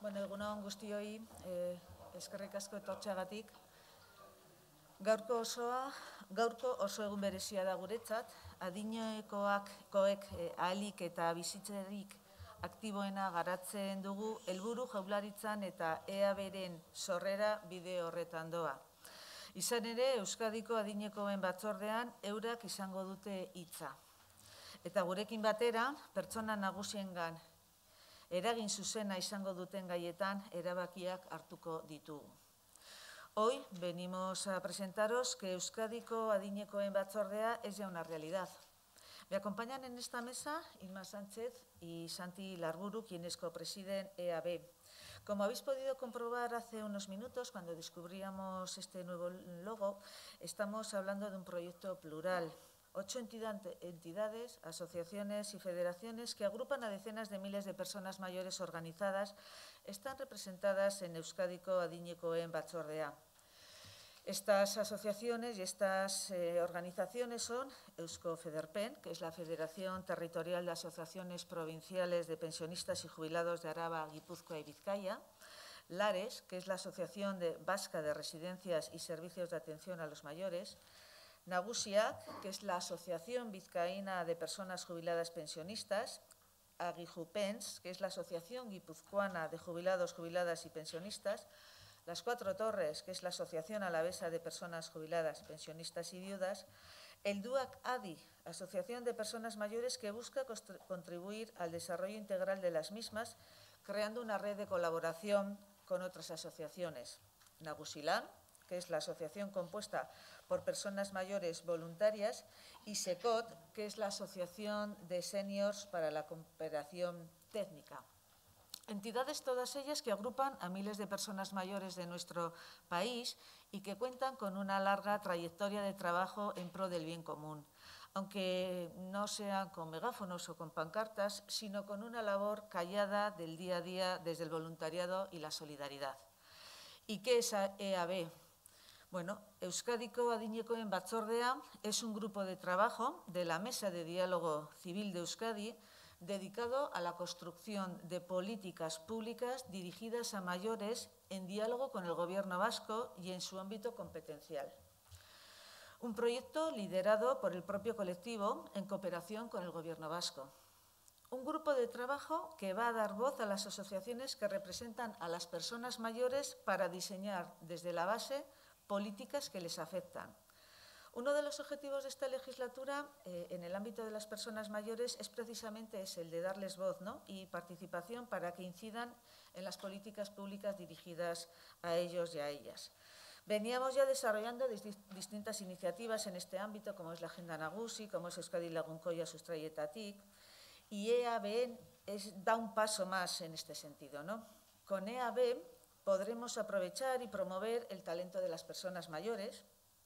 Bueno, egun on guztioi, eskerrik asko etortzeagatik. Gaurko oso egun berezia da guretzat, adinekoek ahalik eta bizitzerik aktiboena garatzen dugu helburu Jaurlaritzan eta EABren sorrera bide horretan doa. Izan ere, Euskadiko adinekoen batzordean eurak izango dute hitza. Eta gurekin batera, pertsona nagusiengan eragin zuzena izango duten gaietan erabakiak hartuko ditugu. Hoy venimos a presentaros que Euskadiko adinekoen batzordea es ya una realidad. Me acompañan en esta mesa Inma Sánchez y Santi Larburu, quienes copresiden EAB. Como habéis podido comprobar hace unos minutos, cuando descubríamos este nuevo logo, estamos hablando de un proyecto plural. 8 entidades, asociaciones y federaciones que agrupan a decenas de miles de personas mayores organizadas están representadas en Euskadiko adinekoen batzordea. Estas asociaciones y estas organizaciones son Eusko Federpen, que es la Federación Territorial de Asociaciones Provinciales de Pensionistas y Jubilados de Araba, Guipúzcoa y Vizcaya; Lares, que es la Asociación Vasca de Residencias y Servicios de Atención a los Mayores; Nagusiak, que es la Asociación Vizcaína de Personas Jubiladas Pensionistas; Agijupens, que es la Asociación Guipuzcoana de Jubilados, Jubiladas y Pensionistas; Las Cuatro Torres, que es la Asociación Alavesa de Personas Jubiladas, Pensionistas y Viudas; el DUAC ADI, Asociación de Personas Mayores, que busca contribuir al desarrollo integral de las mismas, creando una red de colaboración con otras asociaciones; Nagusilan, que es la asociación compuesta por personas mayores voluntarias; y SECOT, que es la Asociación de Seniors para la Cooperación Técnica. Entidades todas ellas que agrupan a miles de personas mayores de nuestro país y que cuentan con una larga trayectoria de trabajo en pro del bien común, aunque no sean con megáfonos o con pancartas, sino con una labor callada del día a día desde el voluntariado y la solidaridad. ¿Y qué es EAB? Bueno, Euskadiko adinekoen batzordea es un grupo de trabajo de la Mesa de Diálogo Civil de Euskadi dedicado a la construcción de políticas públicas dirigidas a mayores en diálogo con el Gobierno vasco y en su ámbito competencial. Un proyecto liderado por el propio colectivo en cooperación con el Gobierno vasco. Un grupo de trabajo que va a dar voz a las asociaciones que representan a las personas mayores para diseñar desde la base políticas que les afectan. Uno de los objetivos de esta legislatura en el ámbito de las personas mayores es precisamente el de darles voz, ¿no?, y participación para que incidan en las políticas públicas dirigidas a ellos y a ellas. Veníamos ya desarrollando distintas iniciativas en este ámbito, como es la Agenda Nagusi, como es Euskadi Lagunkoia Sustraietatik, y EAB da un paso más en este sentido, ¿no? Con EAB podremos aprovechar y promover el talento de las personas mayores.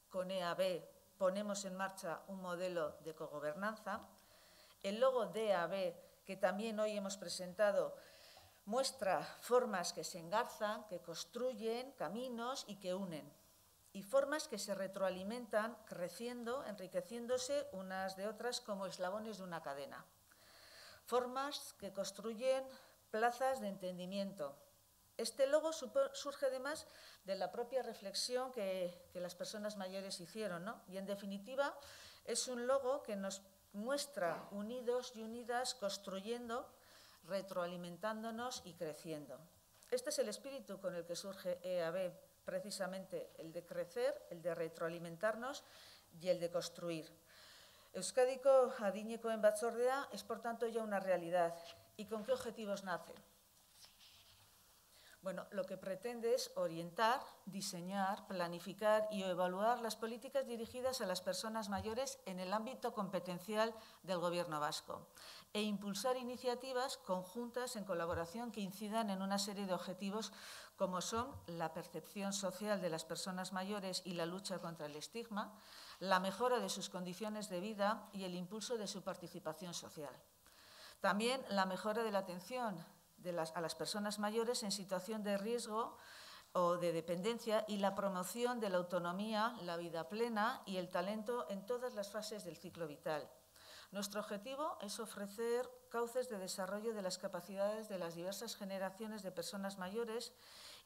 Con EAB ponemos en marcha un modelo de cogobernanza. El logo de EAB, que también hoy hemos presentado, muestra formas que se engarzan, que construyen caminos y que unen. Y formas que se retroalimentan, creciendo, enriqueciéndose unas de otras como eslabones de una cadena. Formas que construyen plazas de entendimiento. Este logo surge además de la propia reflexión que las personas mayores hicieron, ¿no? Y en definitiva es un logo que nos muestra unidos y unidas, construyendo, retroalimentándonos y creciendo. Este es el espíritu con el que surge EAB, precisamente el de crecer, el de retroalimentarnos y el de construir. Euskadiko adinekoen batzordea es por tanto ya una realidad. ¿Y con qué objetivos nace? Bueno, lo que pretende es orientar, diseñar, planificar y evaluar las políticas dirigidas a las personas mayores en el ámbito competencial del Gobierno vasco e impulsar iniciativas conjuntas en colaboración que incidan en una serie de objetivos como son la percepción social de las personas mayores y la lucha contra el estigma, la mejora de sus condiciones de vida y el impulso de su participación social. También la mejora de la atención a las personas mayores en situación de riesgo o de dependencia y la promoción de la autonomía, la vida plena y el talento en todas las fases del ciclo vital. Nuestro objetivo es ofrecer cauces de desarrollo de las capacidades de las diversas generaciones de personas mayores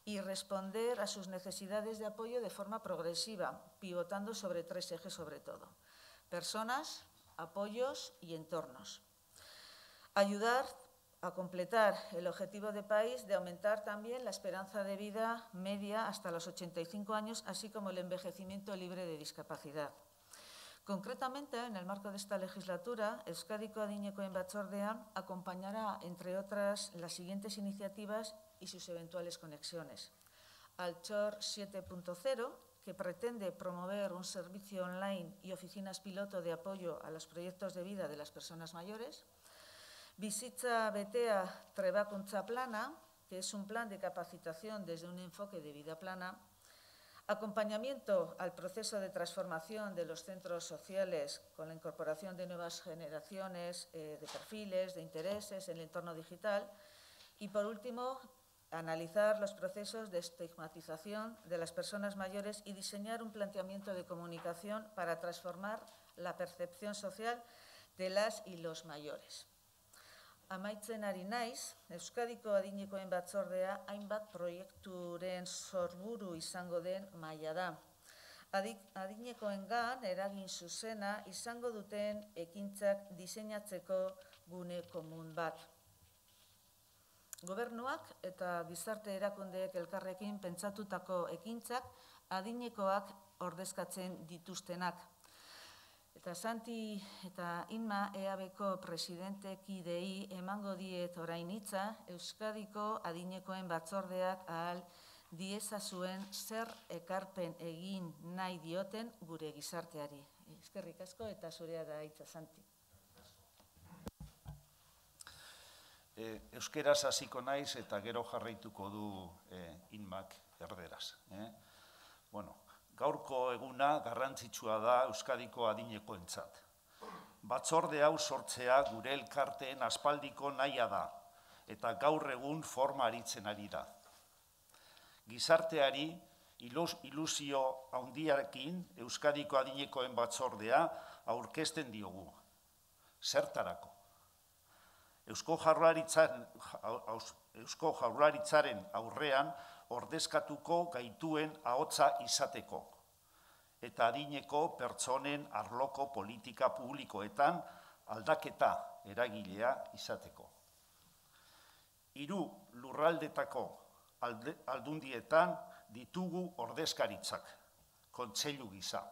y responder a sus necesidades de apoyo de forma progresiva, pivotando sobre 3 ejes sobre todo: personas, apoyos y entornos. Ayudar a completar el objetivo de país de aumentar también la esperanza de vida media hasta los 85 años, así como el envejecimiento libre de discapacidad. Concretamente, en el marco de esta legislatura, Euskadiko Adinekoen Batzordea acompañará, entre otras, las siguientes iniciativas y sus eventuales conexiones. Altxor 7.0, que pretende promover un servicio online y oficinas piloto de apoyo a los proyectos de vida de las personas mayores. Bizitza Betea Trebakuntza Plana, que es un plan de capacitación desde un enfoque de vida plana. Acompañamiento al proceso de transformación de los centros sociales con la incorporación de nuevas generaciones de perfiles, de intereses en el entorno digital. Y, por último, analizar los procesos de estigmatización de las personas mayores y diseñar un planteamiento de comunicación para transformar la percepción social de las y los mayores. Amaitzen ari naiz, Euskadiko Adinekoen Batzordea hainbat proiekturen sorburu izango den maila da. Adinekoengan eragin zuzena izango duten ekintzak diseinatzeko gune komun bat. Gobernuak eta gizarte erakundeek elkarrekin pentsatutako ekintzak adinekoak ordezkatzen dituztenak. Eta Santi eta Inma EABko presidentekidei emango diet orain hitza Euskadiko Adinekoen Batzordeak ahal diezazuen zer ekarpen egin nahi dioten gure gizarteari. Eskerrik asko eta zurea da hitza, Santi. Euskeraz hasiko naiz eta gero jarraituko du Inmak erderaz. Bueno, gaurko eguna garrantzitsua da Euskadiko adinekoentzat. Batzorde hau sortzea gure elkarteen aspaldiko nahia da, eta gaur egun forma aritzen ari da. Gizarteari ilusio handiarekin Euskadiko adinekoen batzordea aurkezten diogu. Zertarako? Eusko Jaurlaritzaren aurrean ordezkatuko gaituen ahotsa izateko eta adineko pertsonen arloko politika publikoetan aldaketa eragilea izateko. 3 lurraldetako aldundietan ditugu ordezkaritzak, kontseilu gisa.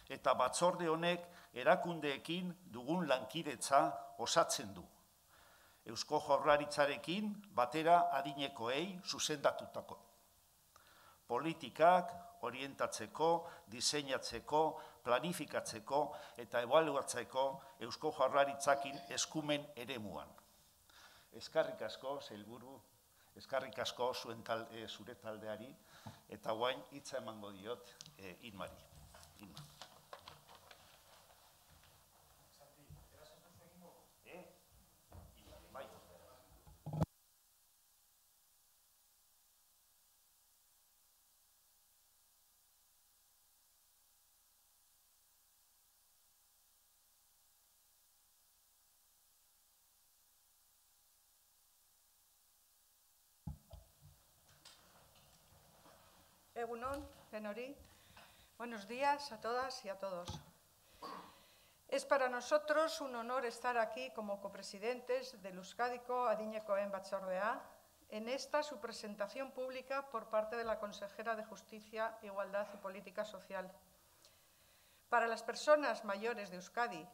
Eta batzorde honek erakundeekin dugun lankidetza osatzen du. Eusko Jaurlaritzarekin batera adinekoei zuzendatutako. Politikak orientatzeko, diseinatzeko, planifikatzeko eta ebaluatzeko Eusko Jaurlaritzakin eskumen eremuan. Eskerrik asko, sailburu, eskerrik asko zure taldeari, eta orain hitza emango diot Inmari. Inma. Egunon, denori. Buenos días a todas y a todos. Es para nosotros un honor estar aquí como copresidentes del Euskadiko Adinekoen Batzordea en esta su presentación pública por parte de la consejera de Justicia, Igualdad y Política Social. Para las personas mayores de Euskadi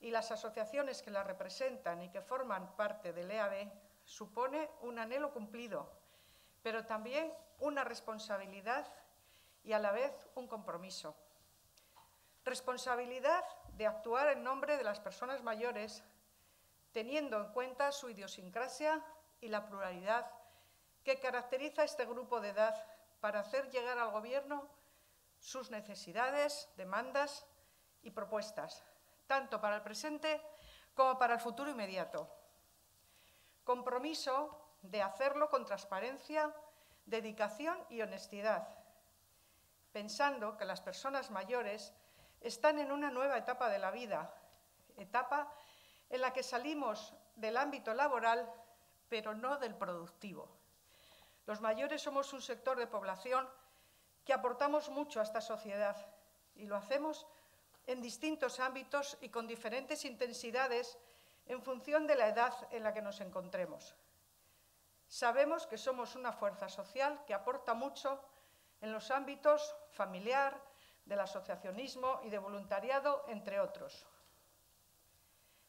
y las asociaciones que las representan y que forman parte del EAB, supone un anhelo cumplido, pero también una responsabilidad y a la vez un compromiso. Responsabilidad de actuar en nombre de las personas mayores, teniendo en cuenta su idiosincrasia y la pluralidad que caracteriza a este grupo de edad para hacer llegar al Gobierno sus necesidades, demandas y propuestas, tanto para el presente como para el futuro inmediato. Compromiso de hacerlo con transparencia, dedicación y honestidad, pensando que las personas mayores están en una nueva etapa de la vida etapa en la que salimos del ámbito laboral, pero no del productivo. Los mayores somos un sector de población que aportamos mucho a esta sociedad y lo hacemos en distintos ámbitos y con diferentes intensidades en función de la edad en la que nos encontremos. Sabemos que somos una fuerza social que aporta mucho en los ámbitos familiar, del asociacionismo y de voluntariado, entre otros.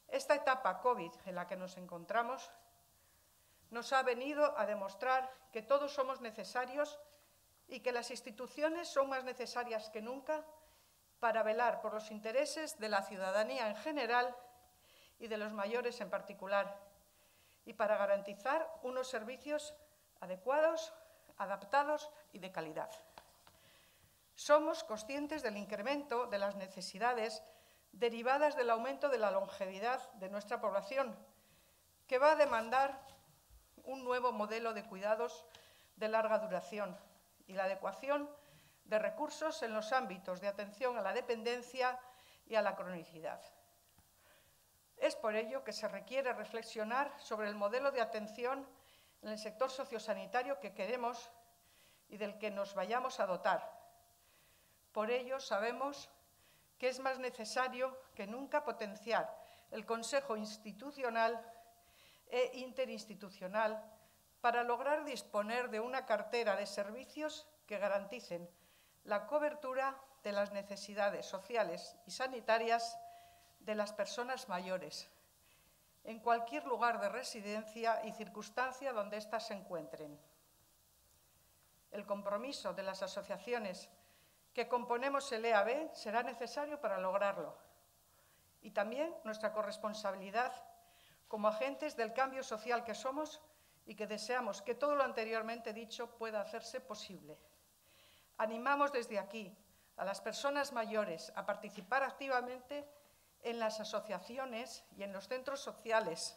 Esta etapa COVID en la que nos encontramos nos ha venido a demostrar que todos somos necesarios y que las instituciones son más necesarias que nunca para velar por los intereses de la ciudadanía en general y de los mayores en particular, y para garantizar unos servicios adecuados, adaptados y de calidad. Somos conscientes del incremento de las necesidades derivadas del aumento de la longevidad de nuestra población, que va a demandar un nuevo modelo de cuidados de larga duración y la adecuación de recursos en los ámbitos de atención a la dependencia y a la cronicidad. Es por ello que se requiere reflexionar sobre el modelo de atención en el sector sociosanitario que queremos y del que nos vayamos a dotar. Por ello, sabemos que es más necesario que nunca potenciar el Consejo Institucional e Interinstitucional para lograr disponer de una cartera de servicios que garanticen la cobertura de las necesidades sociales y sanitarias de las personas mayores, en cualquier lugar de residencia y circunstancia donde éstas se encuentren. El compromiso de las asociaciones que componemos el EAB será necesario para lograrlo, y también nuestra corresponsabilidad como agentes del cambio social que somos y que deseamos que todo lo anteriormente dicho pueda hacerse posible. Animamos desde aquí a las personas mayores a participar activamente en las asociaciones y en los centros sociales,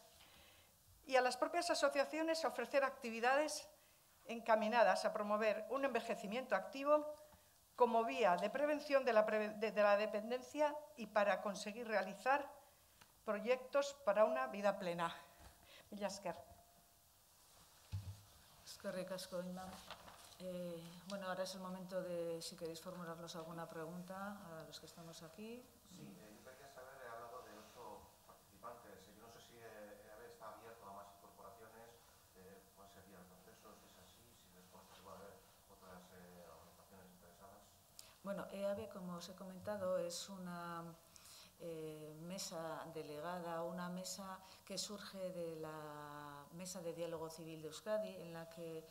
y a las propias asociaciones a ofrecer actividades encaminadas a promover un envejecimiento activo como vía de prevención de la dependencia y para conseguir realizar proyectos para una vida plena. Mila esker. Eskerrik asko, Inma. Bueno, ahora es el momento de, si queréis formularnos alguna pregunta a los que estamos aquí. Sí, yo quería saber, he hablado de 8 participantes. Yo no sé si EAB está abierto a más incorporaciones, cuál sería el proceso, si es así, si después va a haber otras organizaciones interesadas. Bueno, EAB, como os he comentado, es una mesa delegada, una mesa que surge de la Mesa de Diálogo Civil de Euskadi, en la que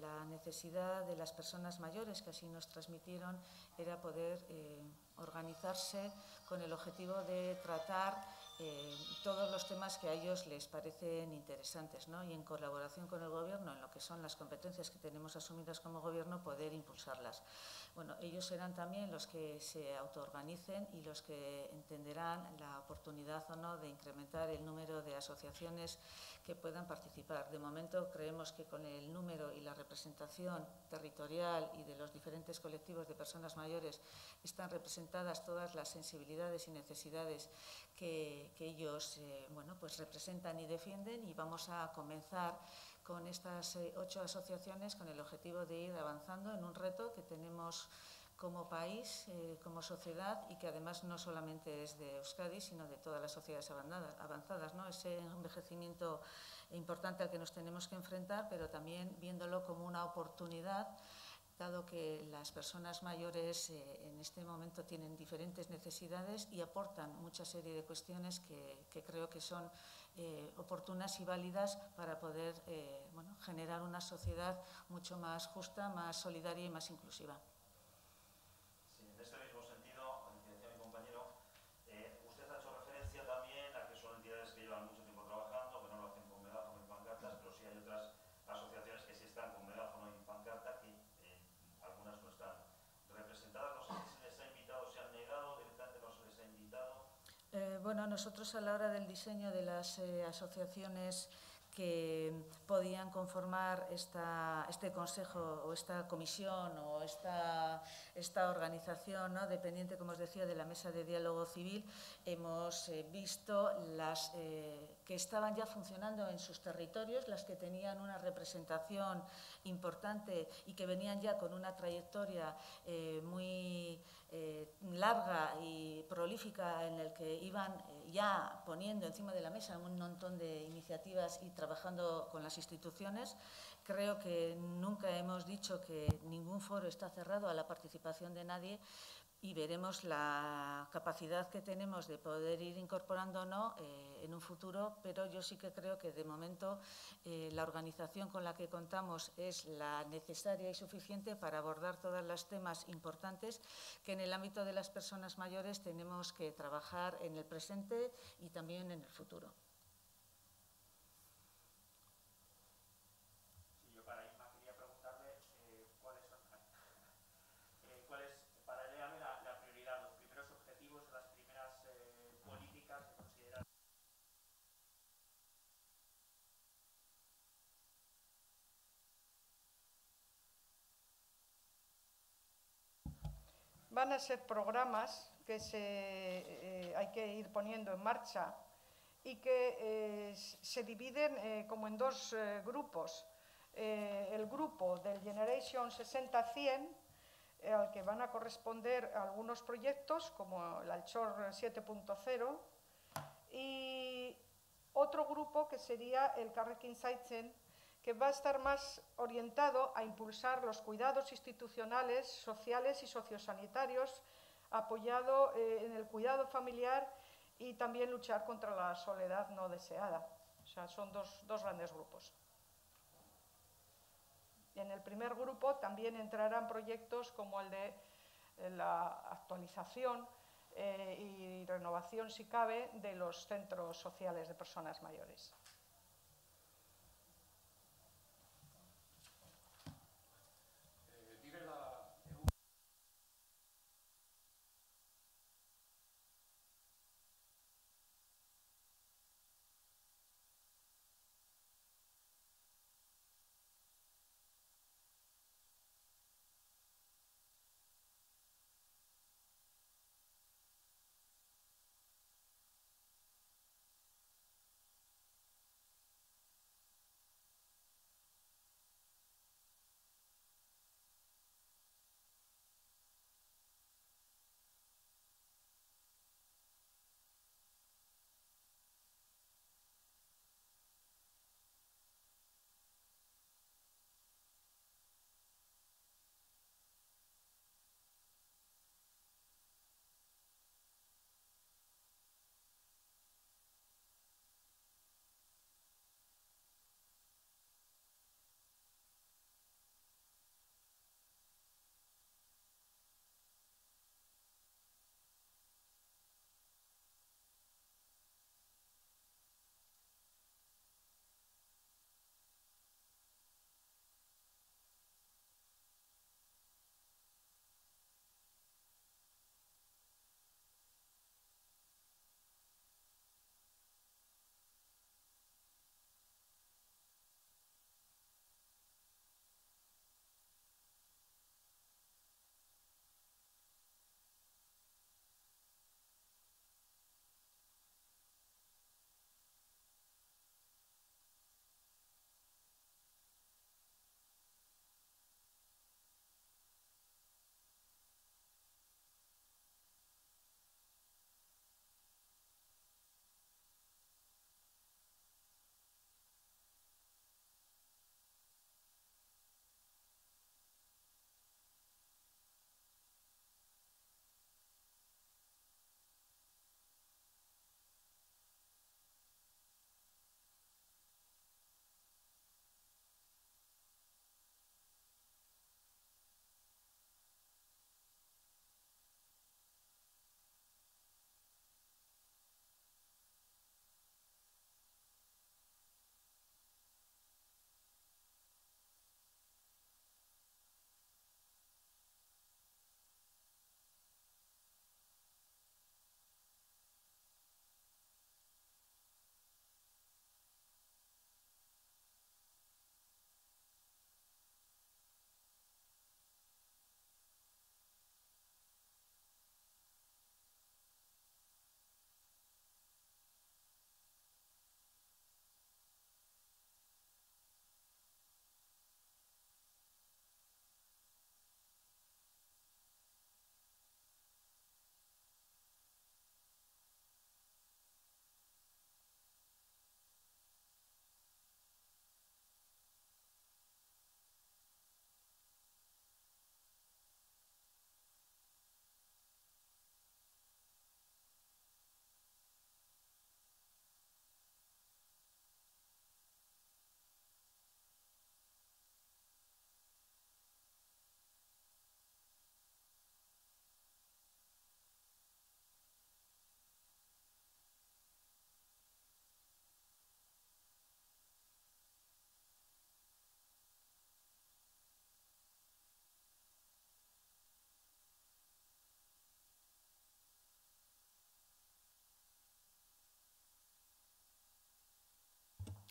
la necesidad de las personas mayores, que así nos transmitieron, era poder organizarse con el objetivo de tratar todos los temas que a ellos les parecen interesantes, ¿no? Y en colaboración con el Gobierno, en lo que son las competencias que tenemos asumidas como Gobierno, poder impulsarlas. Bueno, ellos serán también los que se autoorganicen y los que entenderán la oportunidad o no de incrementar el número de asociaciones que puedan participar. De momento creemos que con el número y la representación territorial y de los diferentes colectivos de personas mayores están representadas todas las sensibilidades y necesidades que ellos bueno, pues representan y defienden, y vamos a comenzar con estas 8 asociaciones con el objetivo de ir avanzando en un reto que tenemos como país, como sociedad, y que además no solamente es de Euskadi, sino de todas las sociedades avanzadas, ¿no? Ese envejecimiento importante al que nos tenemos que enfrentar, pero también viéndolo como una oportunidad, dado que las personas mayores en este momento tienen diferentes necesidades y aportan mucha serie de cuestiones que creo que son oportunas y válidas para poder bueno, generar una sociedad mucho más justa, más solidaria y más inclusiva. Sí, en este mismo sentido, decía mi compañero, usted ha hecho referencia también a que son entidades que llevan mucho tiempo trabajando, que no lo hacen con megáfono y pancartas, pero sí hay otras asociaciones que sí están con megáfono y pancarta, que algunas no están representadas. No sé si se les ha invitado, se han negado, directamente no se les ha invitado. Bueno, nosotros a la hora del diseño de las asociaciones que podían conformar este consejo o esta comisión o esta organización, ¿no?, dependiente, como os decía, de la Mesa de Diálogo Civil, hemos visto las que estaban ya funcionando en sus territorios, las que tenían una representación importante y que venían ya con una trayectoria muy larga y prolífica, en el que iban ya poniendo encima de la mesa un montón de iniciativas y trabajando con las instituciones. Creo que nunca hemos dicho que ningún foro está cerrado a la participación de nadie, y veremos la capacidad que tenemos de poder ir incorporando o no en un futuro, pero yo sí que creo que de momento la organización con la que contamos es la necesaria y suficiente para abordar todos los temas importantes que en el ámbito de las personas mayores tenemos que trabajar en el presente y también en el futuro. Van a ser programas que hay que ir poniendo en marcha y que se dividen como en dos grupos. El grupo del Generation 60-100, al que van a corresponder algunos proyectos como el Alchor 7.0, y otro grupo que sería el Karrekin Zaintzen, que va a estar más orientado a impulsar los cuidados institucionales, sociales y sociosanitarios, apoyado en el cuidado familiar y también luchar contra la soledad no deseada. O sea, son dos grandes grupos. Y en el primer grupo también entrarán proyectos como el de la actualización y renovación, si cabe, de los centros sociales de personas mayores.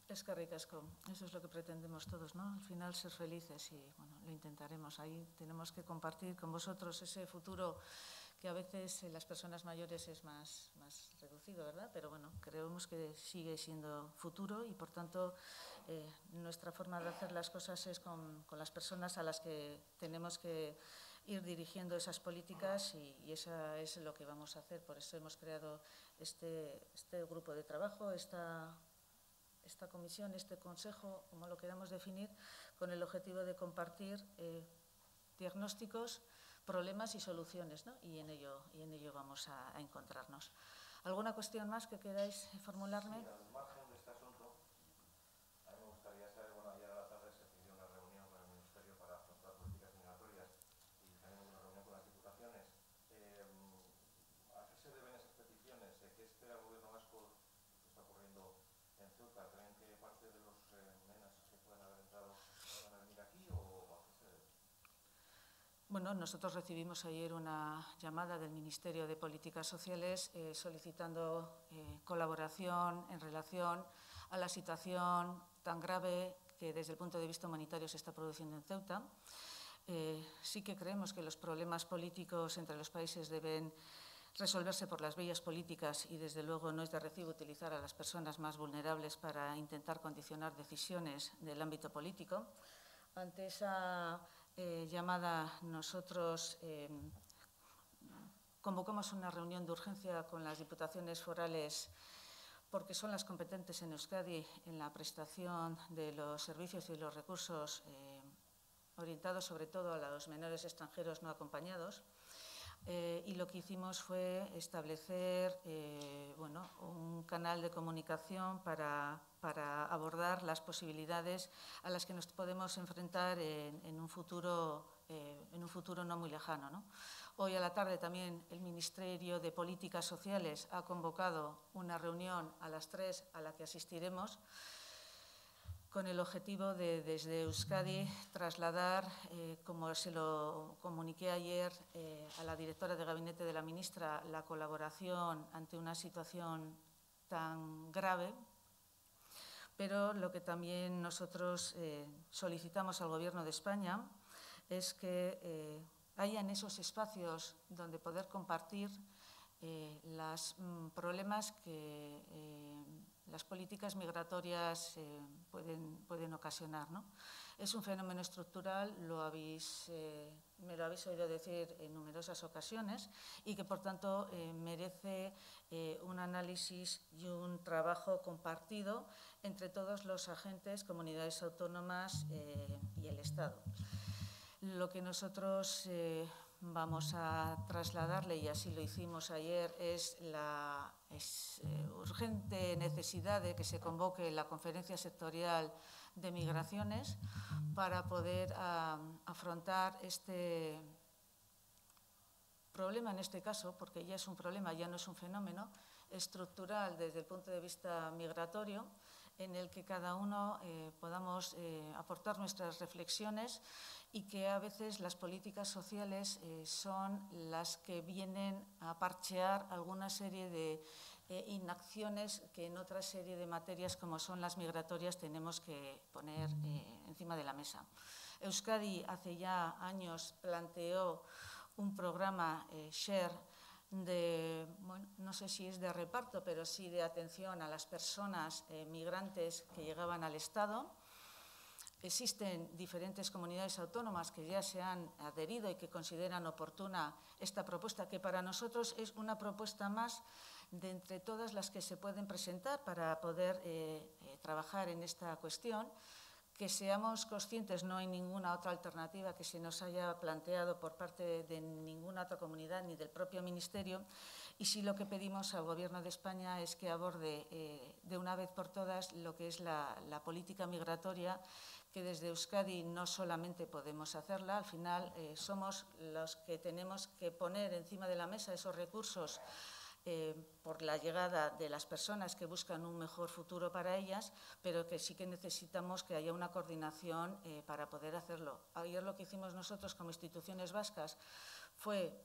Eskerrik asko. Eso es lo que pretendemos todos, ¿no? Al final ser felices y, bueno, lo intentaremos. Ahí tenemos que compartir con vosotros ese futuro que a veces en las personas mayores es más reducido, ¿verdad? Pero bueno, creemos que sigue siendo futuro y, por tanto, nuestra forma de hacer las cosas es con las personas a las que tenemos que ir dirigiendo esas políticas y esa es lo que vamos a hacer. Por eso hemos creado este grupo de trabajo, esta comisión, este consejo, como lo queramos definir, con el objetivo de compartir diagnósticos, problemas y soluciones, ¿no? Y en ello vamos a encontrarnos. ¿Alguna cuestión más que queráis formularme? Sí, al margen de este asunto, a mí me gustaría saber, bueno, ayer a la tarde se pidió una reunión con el Ministerio para afrontar políticas migratorias y también una reunión con las diputaciones. ¿A qué se deben esas peticiones? ¿Qué espera el Gobierno vasco que está ocurriendo en Ceuta? ¿Creen que parte de los menas que pueden haber entrado van a venir aquí o a qué se debe? Bueno, nosotros recibimos ayer una llamada del Ministerio de Políticas Sociales solicitando colaboración en relación a la situación tan grave que desde el punto de vista humanitario se está produciendo en Ceuta. Sí que creemos que los problemas políticos entre los países deben resolverse por las vías políticas y, desde luego, no es de recibo utilizar a las personas más vulnerables para intentar condicionar decisiones del ámbito político. Ante esa llamada, nosotros convocamos una reunión de urgencia con las diputaciones forales porque son las competentes en Euskadi en la prestación de los servicios y los recursos orientados sobre todo a los menores extranjeros no acompañados. Y lo que hicimos fue establecer un canal de comunicación para abordar las posibilidades a las que nos podemos enfrentar en un futuro no muy lejano, ¿no? Hoy a la tarde también el Ministerio de Políticas Sociales ha convocado una reunión a las 3 a la que asistiremos, con el objetivo de, desde Euskadi, trasladar, como se lo comuniqué ayer a la directora de gabinete de la ministra, la colaboración ante una situación tan grave, pero lo que también nosotros solicitamos al Gobierno de España es que haya en esos espacios donde poder compartir los problemas que las políticas migratorias pueden ocasionar, ¿no? Es un fenómeno estructural, me lo habéis oído decir en numerosas ocasiones, y que, por tanto, merece un análisis y un trabajo compartido entre todos los agentes, comunidades autónomas y el Estado. Lo que nosotros vamos a trasladarle, y así lo hicimos ayer, es la urgente necesidad de que se convoque la conferencia sectorial de migraciones para poder afrontar este problema, en este caso, porque ya es un problema, ya no es un fenómeno estructural desde el punto de vista migratorio, en el que cada uno podamos aportar nuestras reflexiones y que a veces las políticas sociales son las que vienen a parchear alguna serie de inacciones que en otra serie de materias, como son las migratorias, tenemos que poner encima de la mesa. Euskadi hace ya años planteó un programa SHARE no sé si es de reparto, pero sí de atención a las personas migrantes que llegaban al Estado. Existen diferentes comunidades autónomas que ya se han adherido y que consideran oportuna esta propuesta, que para nosotros es una propuesta más de entre todas las que se pueden presentar para poder trabajar en esta cuestión. Que seamos conscientes, no hay ninguna otra alternativa que se nos haya planteado por parte de ninguna otra comunidad ni del propio Ministerio, y sí lo que pedimos al Gobierno de España es que aborde de una vez por todas lo que es la política migratoria, que desde Euskadi no solamente podemos hacerla, al final somos los que tenemos que poner encima de la mesa esos recursos por la llegada de las personas que buscan un mejor futuro para ellas, pero que sí que necesitamos que haya una coordinación para poder hacerlo. Ayer lo que hicimos nosotros como instituciones vascas fue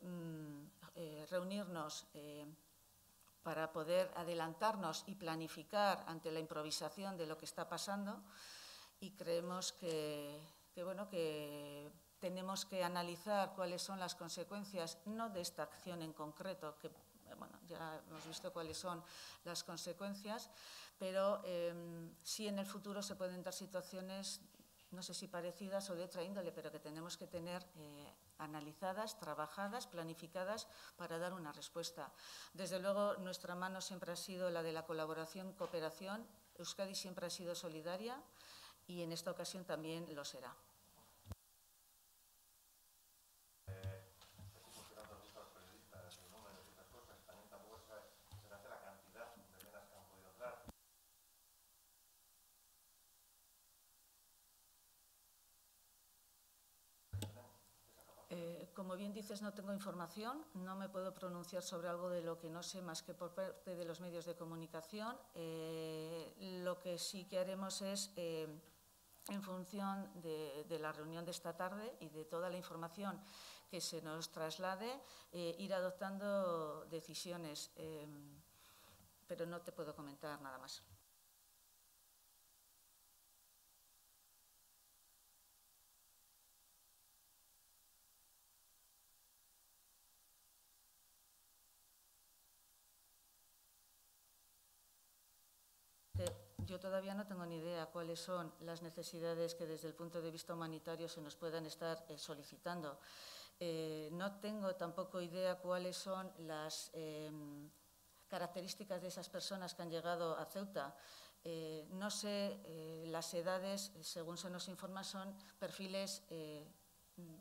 reunirnos para poder adelantarnos y planificar ante la improvisación de lo que está pasando, y creemos que tenemos que analizar cuáles son las consecuencias, no de esta acción en concreto, que ya hemos visto cuáles son las consecuencias, pero sí en el futuro se pueden dar situaciones, no sé si parecidas o de otra índole, pero que tenemos que tener analizadas, trabajadas, planificadas para dar una respuesta. Desde luego, nuestra mano siempre ha sido la de la colaboración, cooperación. Euskadi siempre ha sido solidaria y en esta ocasión también lo será. Como bien dices, no tengo información, no me puedo pronunciar sobre algo de lo que no sé más que por parte de los medios de comunicación. Lo que sí que haremos es, en función de la reunión de esta tarde y de toda la información que se nos traslade, ir adoptando decisiones, pero no te puedo comentar nada más. Yo todavía no tengo ni idea cuáles son las necesidades que desde el punto de vista humanitario se nos puedan estar solicitando. No tengo tampoco idea cuáles son las características de esas personas que han llegado a Ceuta. No sé, las edades, según se nos informa, son perfiles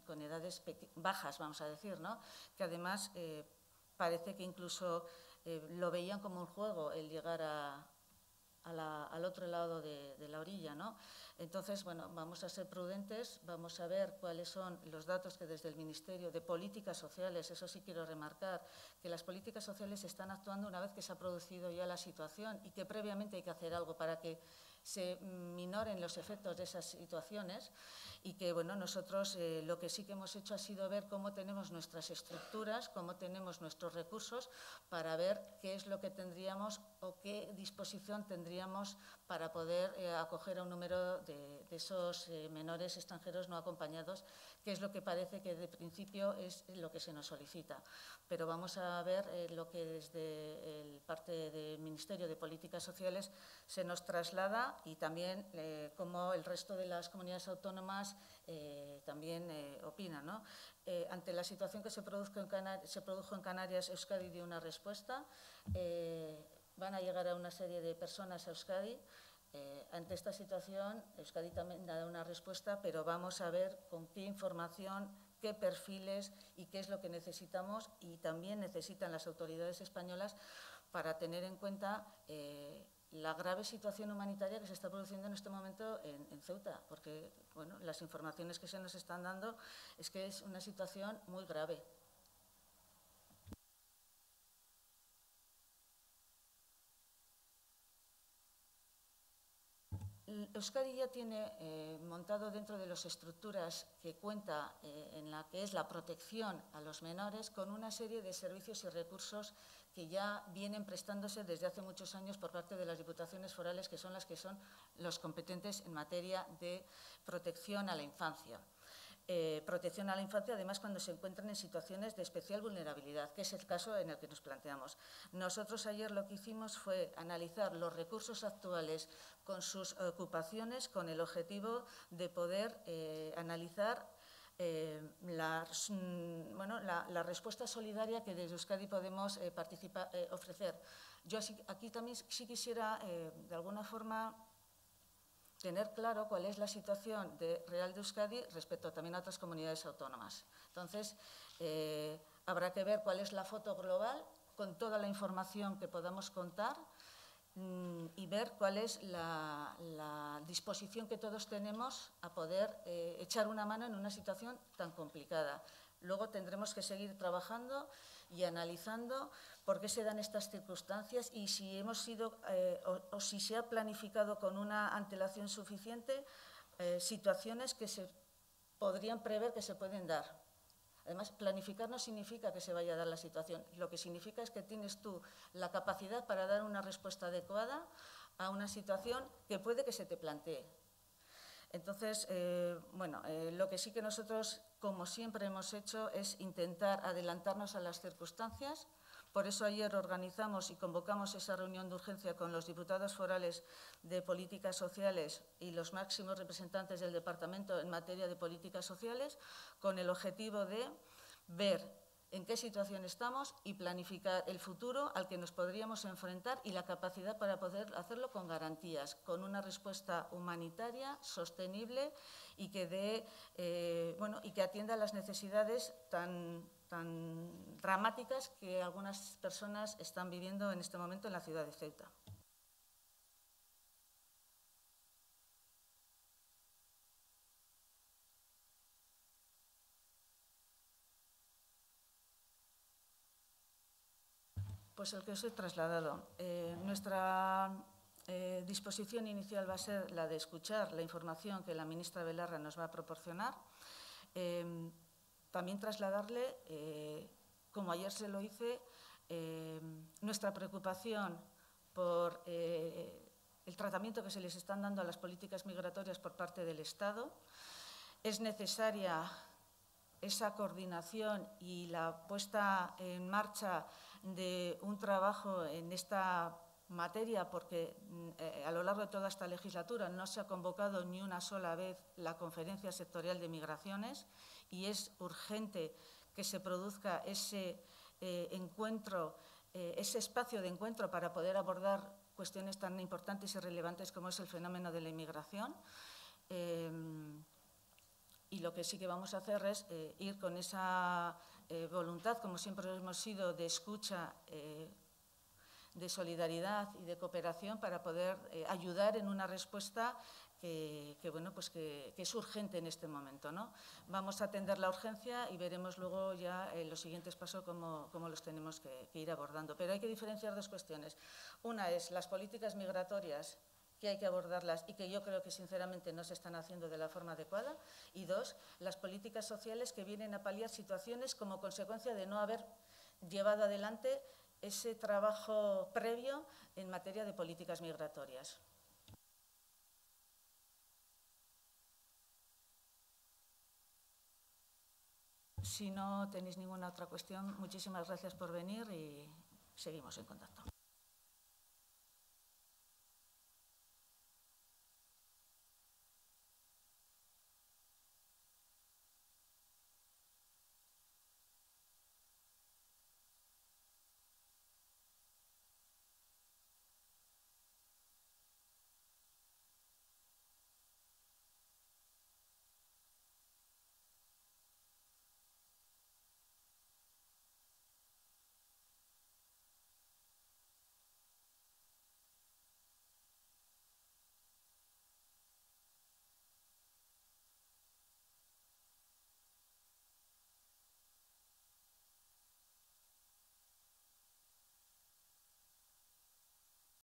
con edades bajas, vamos a decir, ¿no? Que además parece que incluso lo veían como un juego el llegar al otro lado de la orilla, ¿no? Entonces, bueno, vamos a ser prudentes, vamos a ver cuáles son los datos que desde el Ministerio de Políticas Sociales, eso sí quiero remarcar, que las políticas sociales están actuando una vez que se ha producido ya la situación y que previamente hay que hacer algo para que se minoren los efectos de esas situaciones, y que, bueno, nosotros lo que sí que hemos hecho ha sido ver cómo tenemos nuestras estructuras, cómo tenemos nuestros recursos para ver qué es lo que tendríamos o qué disposición tendríamos para poder acoger a un número de esos menores extranjeros no acompañados, que es lo que parece que de principio es lo que se nos solicita. Pero vamos a ver lo que desde el parte del Ministerio de Políticas Sociales se nos traslada, y también cómo el resto de las comunidades autónomas también opinan, ¿no? Ante la situación que se produjo en Canarias, Euskadi dio una respuesta. Van a llegar a una serie de personas a Euskadi. Ante esta situación, Euskadi también da una respuesta, pero vamos a ver con qué información, qué perfiles y qué es lo que necesitamos y también necesitan las autoridades españolas para tener en cuenta la grave situación humanitaria que se está produciendo en este momento en Ceuta, porque, bueno, las informaciones que se nos están dando es que es una situación muy grave. Euskadi ya tiene montado dentro de las estructuras que cuenta en la que es la protección a los menores, con una serie de servicios y recursos que ya vienen prestándose desde hace muchos años por parte de las diputaciones forales, que son las que son los competentes en materia de protección a la infancia. Protección a la infancia, además, cuando se encuentran en situaciones de especial vulnerabilidad, que es el caso en el que nos planteamos. Nosotros ayer lo que hicimos fue analizar los recursos actuales con sus ocupaciones, con el objetivo de poder analizar la respuesta solidaria que desde Euskadi podemos ofrecer. Yo aquí también sí quisiera, de alguna forma, tener claro cuál es la situación real de Euskadi respecto también a otras comunidades autónomas. Entonces, habrá que ver cuál es la foto global con toda la información que podamos contar y ver cuál es la disposición que todos tenemos a poder echar una mano en una situación tan complicada. Luego tendremos que seguir trabajando y analizando por qué se dan estas circunstancias y si hemos sido o si se ha planificado con una antelación suficiente situaciones que se podrían prever que se pueden dar. Además, planificar no significa que se vaya a dar la situación. Lo que significa es que tienes tú la capacidad para dar una respuesta adecuada a una situación que puede que se te plantee. Entonces, lo que sí que nosotros, como siempre hemos hecho, es intentar adelantarnos a las circunstancias. Por eso ayer organizamos y convocamos esa reunión de urgencia con los diputados forales de políticas sociales y los máximos representantes del departamento en materia de políticas sociales, con el objetivo de ver en qué situación estamos y planificar el futuro al que nos podríamos enfrentar y la capacidad para poder hacerlo con garantías, con una respuesta humanitaria, sostenible y que y que atienda las necesidades tan dramáticas que algunas personas están viviendo en este momento en la ciudad de Ceuta. Pues el que os he trasladado. Nuestra disposición inicial va a ser la de escuchar la información que la ministra Belarra nos va a proporcionar. También trasladarle, como ayer se lo hice, nuestra preocupación por el tratamiento que se les están dando a las políticas migratorias por parte del Estado. Es necesaria esa coordinación y la puesta en marcha de un trabajo en esta materia, porque a lo largo de toda esta legislatura no se ha convocado ni una sola vez la Conferencia Sectorial de Migraciones y es urgente que se produzca ese encuentro, ese espacio de encuentro para poder abordar cuestiones tan importantes y relevantes como es el fenómeno de la inmigración. Y lo que sí que vamos a hacer es ir con esa voluntad, como siempre hemos sido, de escucha, de solidaridad y de cooperación para poder ayudar en una respuesta que es urgente en este momento, ¿no? Vamos a atender la urgencia y veremos luego ya los siguientes pasos cómo los tenemos que ir abordando. Pero hay que diferenciar dos cuestiones. Una es las políticas migratorias, que hay que abordarlas y que yo creo que sinceramente no se están haciendo de la forma adecuada. Y dos, las políticas sociales que vienen a paliar situaciones como consecuencia de no haber llevado adelante ese trabajo previo en materia de políticas migratorias. Si no tenéis ninguna otra cuestión, muchísimas gracias por venir y seguimos en contacto.